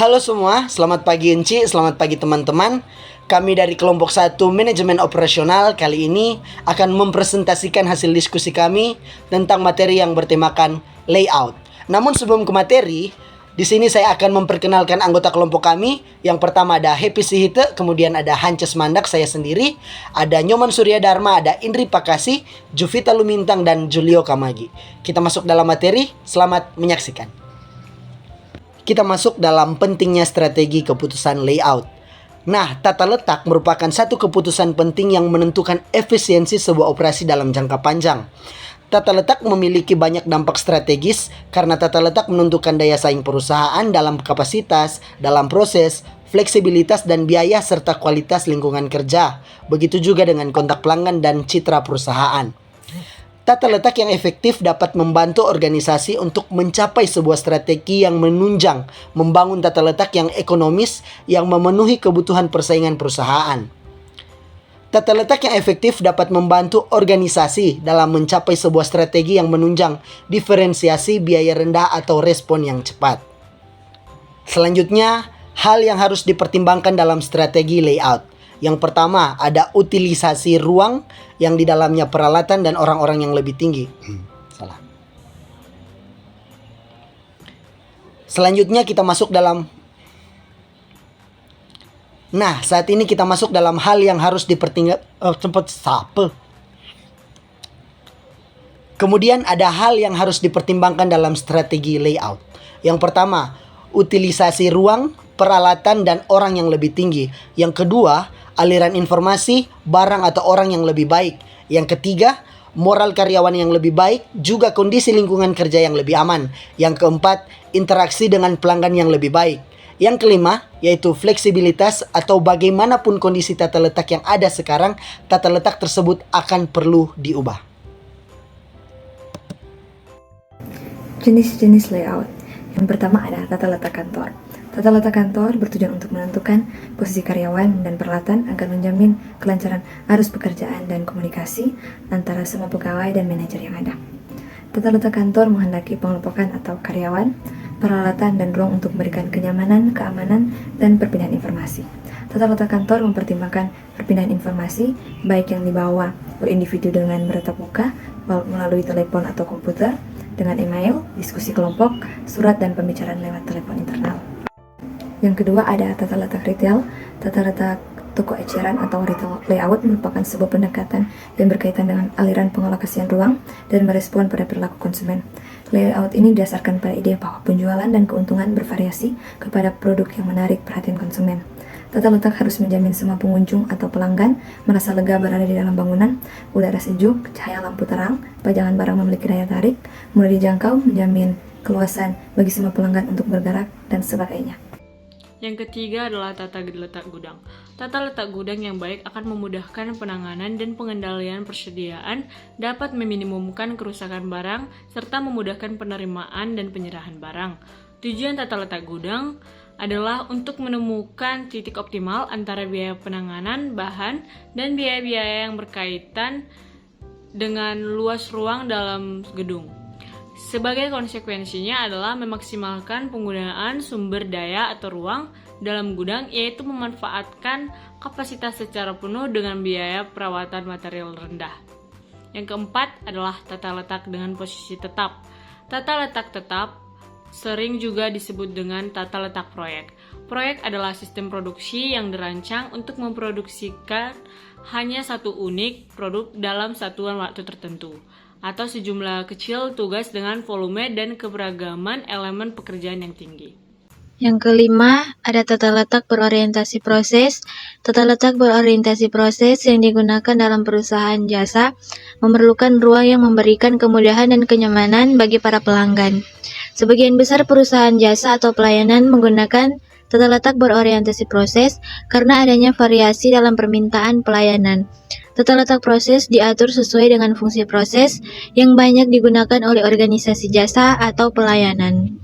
Halo semua, selamat pagi Enci, selamat pagi teman-teman. Kami dari kelompok 1 Manajemen Operasional kali ini akan mempresentasikan hasil diskusi kami tentang materi yang bertemakan layout. Namun sebelum ke materi, di sini saya akan memperkenalkan anggota kelompok kami. Yang pertama ada Happy Sihite, kemudian ada Hances Mandak, saya sendiri, ada Nyoman Surya Dharma, ada Indri Pakasi, Juvita Lumintang, dan Julio Kamagi. Kita masuk dalam materi, selamat menyaksikan. Kita masuk dalam pentingnya strategi keputusan layout. Nah, tata letak merupakan satu keputusan penting yang menentukan efisiensi sebuah operasi dalam jangka panjang. Tata letak memiliki banyak dampak strategis karena tata letak menentukan daya saing perusahaan dalam kapasitas, dalam proses, fleksibilitas dan biaya serta kualitas lingkungan kerja. Begitu juga dengan kontak pelanggan dan citra perusahaan. Tata letak yang efektif dapat membantu organisasi untuk mencapai sebuah strategi yang menunjang, membangun tata letak yang ekonomis yang memenuhi kebutuhan persaingan perusahaan. Tata letak yang efektif dapat membantu organisasi dalam mencapai sebuah strategi yang menunjang diferensiasi biaya rendah atau respon yang cepat. Selanjutnya, hal yang harus dipertimbangkan dalam strategi layout. Yang pertama, ada utilisasi ruang yang di dalamnya peralatan dan orang-orang yang lebih tinggi. Salah. Selanjutnya kita masuk dalam... Nah, saat ini kita masuk dalam hal yang harus dipertimbangkan. Kemudian ada hal yang harus dipertimbangkan dalam strategi layout. Yang pertama, utilisasi ruang, peralatan, dan orang yang lebih tinggi. Yang kedua, aliran informasi, barang atau orang yang lebih baik. Yang ketiga, moral karyawan yang lebih baik, juga kondisi lingkungan kerja yang lebih aman. Yang keempat, interaksi dengan pelanggan yang lebih baik. Yang kelima, yaitu fleksibilitas atau bagaimanapun kondisi tata letak yang ada sekarang, tata letak tersebut akan perlu diubah. Jenis-jenis layout. Yang pertama ada tata letak kantor. Tata letak kantor bertujuan untuk menentukan posisi karyawan dan peralatan agar menjamin kelancaran arus pekerjaan dan komunikasi antara semua pegawai dan manajer yang ada. Tata letak kantor menghendaki pengelompokan atau karyawan, peralatan, dan ruang untuk memberikan kenyamanan, keamanan, dan perpindahan informasi. Tata letak kantor mempertimbangkan perpindahan informasi, baik yang dibawa oleh individu dengan bertatap muka, melalui telepon atau komputer, dengan email, diskusi kelompok, surat, dan pembicaraan lewat telepon internal. Yang kedua ada tata letak retail. Tata letak toko eceran atau retail layout merupakan sebuah pendekatan yang berkaitan dengan aliran pengalokasian ruang dan merespon pada perilaku konsumen. Layout ini didasarkan pada ide bahwa penjualan dan keuntungan bervariasi kepada produk yang menarik perhatian konsumen. Tata letak harus menjamin semua pengunjung atau pelanggan merasa lega berada di dalam bangunan, udara sejuk, cahaya lampu terang, pajangan barang memiliki daya tarik, mudah dijangkau, menjamin keluasan bagi semua pelanggan untuk bergerak, dan sebagainya. Yang ketiga adalah tata letak gudang. Tata letak gudang yang baik akan memudahkan penanganan dan pengendalian persediaan, dapat meminimumkan kerusakan barang, serta memudahkan penerimaan dan penyerahan barang. Tujuan tata letak gudang adalah untuk menemukan titik optimal antara biaya penanganan bahan dan biaya-biaya yang berkaitan dengan luas ruang dalam gedung. Sebagai konsekuensinya adalah memaksimalkan penggunaan sumber daya atau ruang dalam gudang, yaitu memanfaatkan kapasitas secara penuh dengan biaya perawatan material rendah. Yang keempat adalah tata letak dengan posisi tetap. Tata letak tetap sering juga disebut dengan tata letak proyek. Proyek adalah sistem produksi yang dirancang untuk memproduksikan hanya satu unit produk dalam satuan waktu tertentu, atau sejumlah kecil tugas dengan volume dan keberagaman elemen pekerjaan yang tinggi. Yang kelima, ada tata letak berorientasi proses. Tata letak berorientasi proses yang digunakan dalam perusahaan jasa memerlukan ruang yang memberikan kemudahan dan kenyamanan bagi para pelanggan. Sebagian besar perusahaan jasa atau pelayanan menggunakan tata letak berorientasi proses karena adanya variasi dalam permintaan pelayanan. Tata letak proses diatur sesuai dengan fungsi proses yang banyak digunakan oleh organisasi jasa atau pelayanan.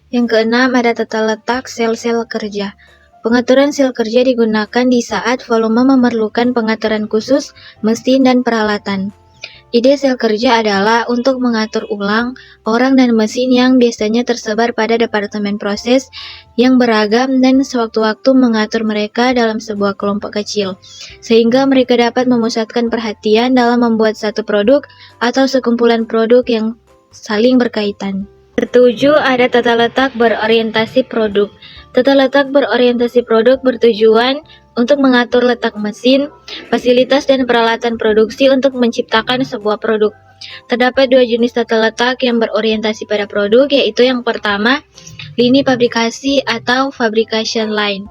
Yang keenam ada tata letak sel-sel kerja. Pengaturan sel kerja digunakan di saat volume memerlukan pengaturan khusus mesin dan peralatan. Ide sel kerja adalah untuk mengatur ulang orang dan mesin yang biasanya tersebar pada departemen proses yang beragam dan sewaktu-waktu mengatur mereka dalam sebuah kelompok kecil, sehingga mereka dapat memusatkan perhatian dalam membuat satu produk atau sekumpulan produk yang saling berkaitan. Ketujuh, ada tata letak berorientasi produk. Tata letak berorientasi produk bertujuan untuk mengatur letak mesin, fasilitas dan peralatan produksi untuk menciptakan sebuah produk. Terdapat dua jenis tata letak yang berorientasi pada produk, yaitu yang pertama, lini fabrikasi atau fabrication line.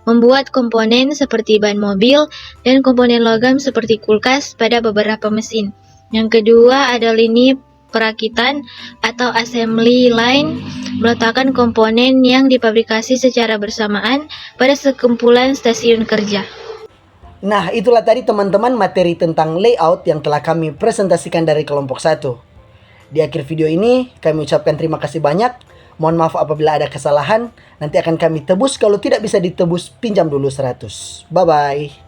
Membuat komponen seperti ban mobil dan komponen logam seperti kulkas pada beberapa mesin. Yang kedua ada lini perakitan atau assembly line, meletakkan komponen yang difabrikasi secara bersamaan pada sekumpulan stasiun kerja. Nah, itulah tadi teman-teman materi tentang layout yang telah kami presentasikan dari kelompok 1. Di akhir video ini, kami ucapkan terima kasih banyak. Mohon maaf apabila ada kesalahan. Nanti akan kami tebus, kalau tidak bisa ditebus, pinjam dulu 100. Bye-bye.